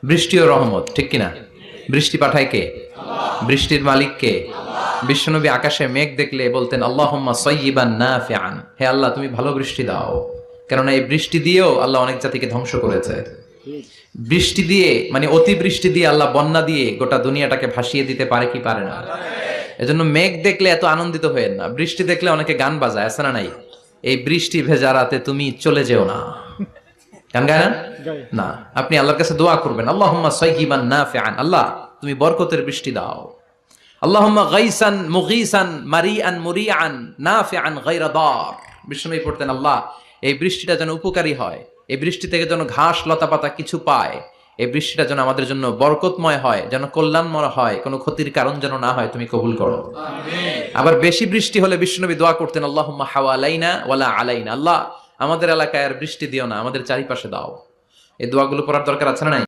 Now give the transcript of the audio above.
বৃষ্টি ও রহমত, ঠিক কিনা? বৃষ্টি পাঠায় কে? বৃষ্টির মালিক কে? বিশ্বনবী আকাশে মেঘ দেখলে বলতেন আল্লাহুম্মা সাইয়্যিবান নাফিআন, হে আল্লাহ তুমি ভালো বৃষ্টি দাও। কেননা এই বৃষ্টি দিয়েও আল্লাহ অনেক জাতিকে ধ্বংস করেছে। বৃষ্টি দিয়ে মানে অতি বৃষ্টি দিয়ে আল্লাহ বন্যা দিয়ে গোটা দুনিয়াটাকে ভাসিয়ে দিতে পারে কি পারে না? এজন্য মেঘ দেখলে এত আনন্দিত হয়েন না, বৃষ্টি দেখলে অনেকে গান বাজায়, আছে না নাই? এই বৃষ্টি ভেজা রাতে তুমি চলে যেও না, গান গায় না? না, আপনি আল্লাহর কাছে দোয়া করবেন আল্লাহুম্মা সাইয়্যিবান নাফিআন, আল্লাহ তুমি বরকতের বৃষ্টি দাও। আল্লাহুম্মা গাইসান মুগীসান মারিআন মুরিআন নাফিআন গায়রা দার। বিষ্ণুই পড়তেন আল্লাহ এই বৃষ্টিটা যেন উপকারী হয়, এই বৃষ্টি থেকে যেন ঘাস লতা পাতা কিছু পায়, এই বৃষ্টিটা যেন আমাদের জন্য বরকতময় হয়, যেন কল্যাণময় হয়, কোনো ক্ষতির কারণ যেন না হয়, তুমি কবুল করো। আমিন। আবার বেশি বৃষ্টি হলে বিষ্ণুনবী দোয়া করতেন আল্লাহুম্মা হাওয়ালাইনা ওয়ালা আলাইনা, আল্লাহ আমাদের এলাকায় আর বৃষ্টি দিও না, আমাদের চারিপাশে দাও। এই দোয়াগুলো পড়ার দরকার আছে না নাই?